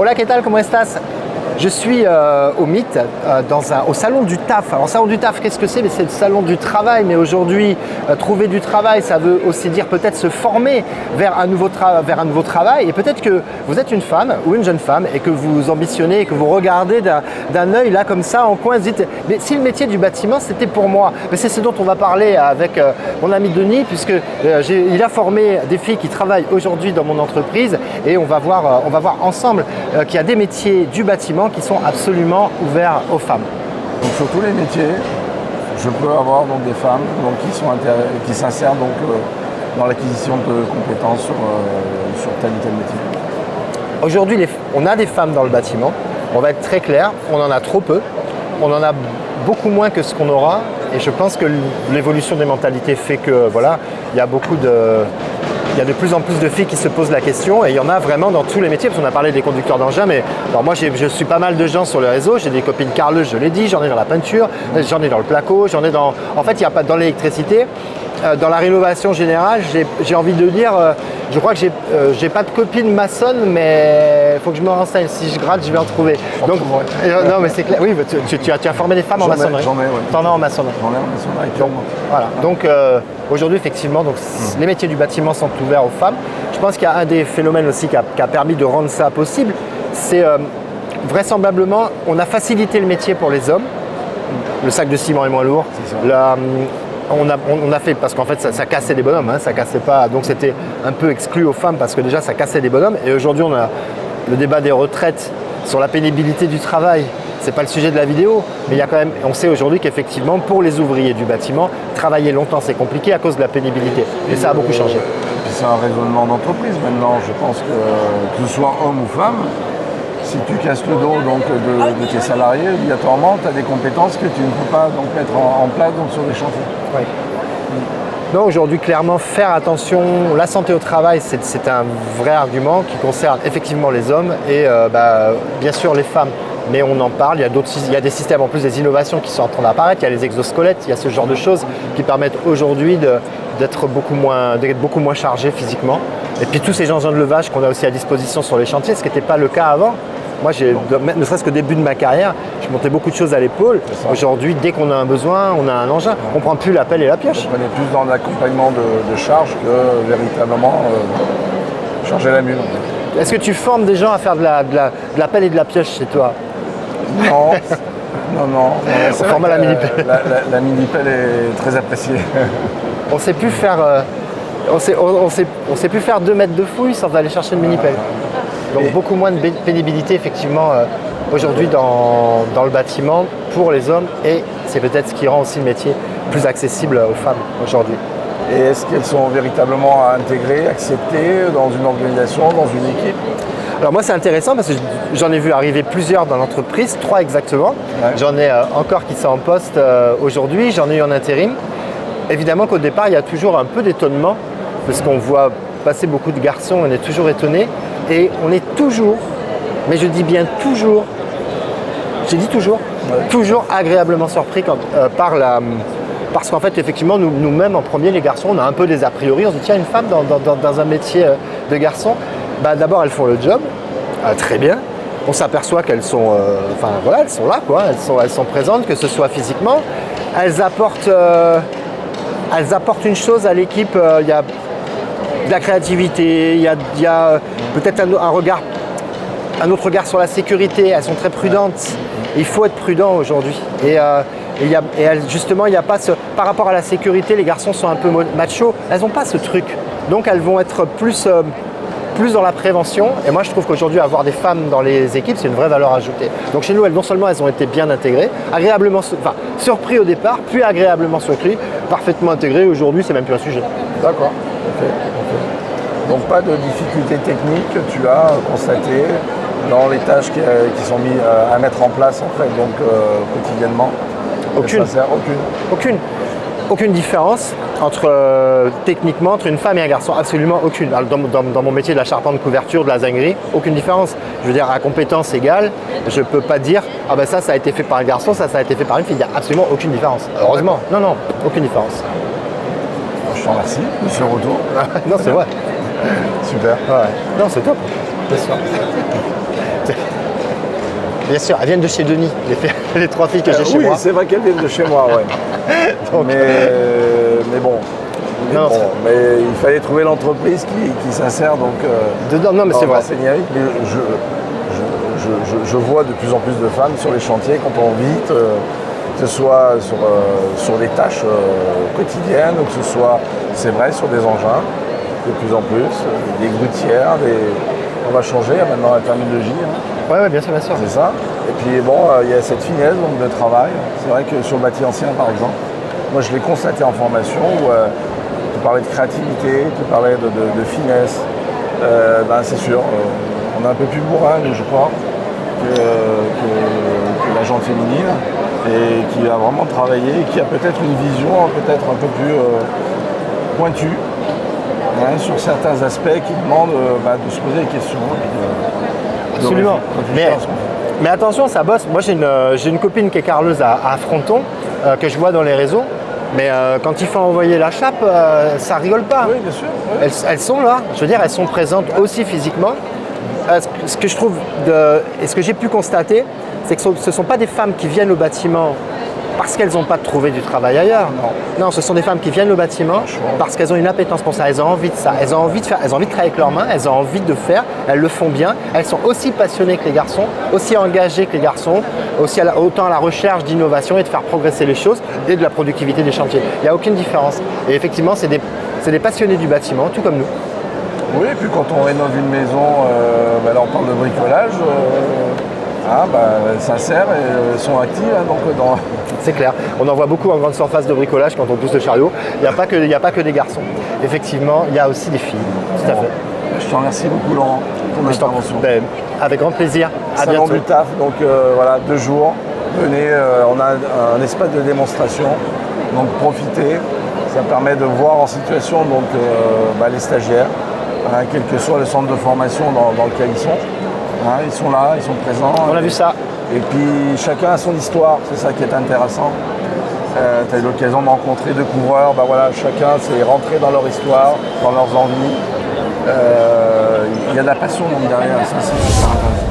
Hola, ¿qué tal? ¿Cómo estás? Je suis au MIT, au salon du taf. Alors, salon du taf, qu'est-ce que c'est? C'est le salon du travail, mais aujourd'hui, trouver du travail, ça veut aussi dire peut-être se former vers un nouveau travail. Et peut-être que vous êtes une femme ou une jeune femme et que vous ambitionnez et que vous regardez d'un œil là comme ça en coin, vous dites, mais si le métier du bâtiment, c'était pour moi. Mais c'est ce dont on va parler avec mon ami Denis, puisque il a formé des filles qui travaillent aujourd'hui dans mon entreprise et on va voir ensemble qu'il y a des métiers du bâtiment qui sont absolument ouverts aux femmes. Donc sur tous les métiers, je peux avoir donc des femmes qui s'insèrent dans l'acquisition de compétences sur tel ou tel métier. Aujourd'hui, on a des femmes dans le bâtiment. On va être très clair, on en a trop peu. On en a beaucoup moins que ce qu'on aura. Et je pense que l'évolution des mentalités fait que voilà, il y a de plus en plus de filles qui se posent la question et il y en a vraiment dans tous les métiers, parce qu'on a parlé des conducteurs d'engins, mais alors moi je suis pas mal de gens sur les réseaux, j'ai des copines carreleuses, je l'ai dit, j'en ai dans la peinture, j'en ai dans le placo, j'en ai dans... En fait, il n'y a pas dans l'électricité, dans la rénovation générale, j'ai envie de dire, je crois que j'ai pas de copine maçonne, mais il faut que je me renseigne, si je gratte, je vais en trouver. Donc, non mais c'est clair, oui, tu as formé des femmes en maçonnerie. J'en ai, oui. T'en as en maçonnerie. J'en ai en maçonnerie. Donc, voilà. Donc aujourd'hui, effectivement, les métiers du bâtiment sont ouverts aux femmes. Je pense qu'il y a un des phénomènes aussi qui a permis de rendre ça possible, c'est vraisemblablement, on a facilité le métier pour les hommes. Le sac de ciment est moins lourd. On a fait, parce qu'en fait ça cassait des bonhommes, hein, ça cassait pas, donc c'était un peu exclu aux femmes parce que déjà ça cassait des bonhommes. Et aujourd'hui on a le débat des retraites sur la pénibilité du travail. C'est pas le sujet de la vidéo, mais il y a quand même, on sait aujourd'hui qu'effectivement pour les ouvriers du bâtiment, travailler longtemps c'est compliqué à cause de la pénibilité. Et ça a beaucoup changé. C'est un raisonnement d'entreprise maintenant. Je pense que ce soit homme ou femme, si tu casses le dos de tes salariés, obligatoirement, tu as des compétences que tu ne peux pas donc, mettre en place sur des chantiers. Oui. Non, aujourd'hui, clairement, faire attention, la santé au travail, c'est un vrai argument qui concerne effectivement les hommes et bien sûr les femmes. Mais on en parle, il y a des systèmes, en plus des innovations qui sont en train d'apparaître, il y a les exosquelettes, il y a ce genre de choses qui permettent aujourd'hui d'être beaucoup moins chargés physiquement. Et puis tous ces engins de levage qu'on a aussi à disposition sur les chantiers, ce qui n'était pas le cas avant. Moi, ne serait-ce qu'au début de ma carrière, je montais beaucoup de choses à l'épaule. Aujourd'hui, dès qu'on a un besoin, on a un engin. On ne prend plus la pelle et la pioche. On est plus dans l'accompagnement de charge que véritablement charger la mule. Est-ce que tu formes des gens à faire de la pelle et de la pioche chez toi? Non. On forme à la mini-pelle. La mini-pelle est très appréciée. On ne sait plus faire... On sait plus faire 2 mètres de fouille sans aller chercher une mini-pelle. Donc beaucoup moins de pénibilité effectivement aujourd'hui dans le bâtiment pour les hommes et c'est peut-être ce qui rend aussi le métier plus accessible aux femmes aujourd'hui. Et est-ce qu'elles sont véritablement intégrées, acceptées dans une organisation, dans une équipe? Alors moi c'est intéressant parce que j'en ai vu arriver plusieurs dans l'entreprise, 3 exactement. Ouais. J'en ai encore qui sont en poste aujourd'hui, j'en ai eu en intérim. Évidemment qu'au départ il y a toujours un peu d'étonnement parce qu'on voit passer beaucoup de garçons, on est toujours étonné et on est toujours, mais je dis bien toujours, toujours agréablement surpris parce qu'en fait effectivement nous-mêmes en premier les garçons on a un peu des a priori, on se dit tiens une femme dans un métier de garçon, d'abord elles font le job, très bien, on s'aperçoit qu'elles sont, elles sont là quoi, elles sont présentes que ce soit physiquement, elles apportent une chose à l'équipe, il y a de la créativité, il y a peut-être un autre regard sur la sécurité, elles sont très prudentes. Il faut être prudent aujourd'hui. Et justement, il n'y a pas par rapport à la sécurité, les garçons sont un peu machos, elles n'ont pas ce truc. Donc elles vont être plus dans la prévention. Et moi, je trouve qu'aujourd'hui, avoir des femmes dans les équipes, c'est une vraie valeur ajoutée. Donc chez nous, non seulement elles ont été bien intégrées, surpris au départ, puis agréablement surpris, parfaitement intégrées. Aujourd'hui, c'est même plus un sujet. D'accord. Ok. Donc pas de difficultés techniques que tu as constatées dans les tâches qui sont mises à mettre en place en fait, donc quotidiennement? Aucune différence techniquement entre une femme et un garçon, absolument aucune. Dans mon métier de la charpente couverture, de la zinguerie, aucune différence. Je veux dire, à compétence égale, je ne peux pas dire ça a été fait par un garçon, ça a été fait par une fille. Il n'y a absolument aucune différence. Heureusement, non, aucune différence. Je te remercie, monsieur Retour. Non, c'est vrai. Super. Ouais. Non, c'est top. Bien sûr. Bien sûr, elles viennent de chez Denis, les 3 filles que j'ai chez oui, moi. c'est vrai qu'elles viennent de chez moi, ouais. Donc, mais bon. Non, Mais il fallait trouver l'entreprise qui s'insère donc non, mais c'est vrai. Générique. Mais je vois de plus en plus de femmes sur les chantiers quand on vite, que ce soit sur les tâches quotidiennes ou que ce soit, c'est vrai, sur des engins, de plus en plus, des grutières, on va changer maintenant la terminologie. Hein. Ouais, bien sûr, bien sûr. C'est ça. Et puis bon, il y a cette finesse donc, de travail. C'est vrai que sur le bâti ancien, par exemple, moi je l'ai constaté en formation où tu parlais de créativité, tu parlais de finesse. C'est sûr, on est un peu plus bourrin, je crois, que la gente féminine et qui a vraiment travaillé et qui a peut-être une vision peut-être un peu plus pointue sur certains aspects qui demandent de se poser des questions. Absolument. Mais attention, ça bosse. Moi, j'ai une copine qui est carreleuse à Fronton, que je vois dans les réseaux. Mais quand il faut envoyer la chape, ça rigole pas. Oui, bien sûr. Oui. Elles sont là. Je veux dire, elles sont présentes aussi physiquement. Ce que je trouve, et ce que j'ai pu constater, c'est que ce ne sont pas des femmes qui viennent au bâtiment parce qu'elles n'ont pas trouvé du travail ailleurs. Non, ce sont des femmes qui viennent au bâtiment parce qu'elles ont une appétence pour ça. Elles ont envie de ça. Elles ont envie de faire. Elles ont envie de travailler avec leurs mains. Elles ont envie de faire. Elles le font bien. Elles sont aussi passionnées que les garçons, aussi engagées que les garçons, autant à la recherche d'innovation et de faire progresser les choses et de la productivité des chantiers. Il n'y a aucune différence. Et effectivement, c'est des passionnés du bâtiment, tout comme nous. Oui, et puis quand on rénove une maison, là on parle de bricolage. Ça sert et sont actives. C'est clair. On en voit beaucoup en grande surface de bricolage quand on pousse le chariot. Il n'y a pas que des garçons. Effectivement, il y a aussi des filles. Tout à fait. Je te remercie beaucoup, Laurent, pour ton intervention. Avec grand plaisir. À Salon bientôt. du taf, donc 2 jours. Venez, on a un espace de démonstration. Donc profitez. Ça permet de voir en situation les stagiaires, quel que soit le centre de formation dans lequel ils sont. Ils sont là, ils sont présents. On a vu ça. Et puis chacun a son histoire, c'est ça qui est intéressant. Tu as eu l'occasion de rencontrer 2 couvreurs, chacun s'est rentré dans leur histoire, dans leurs envies. Il y a de la passion derrière, ça c'est super intéressant.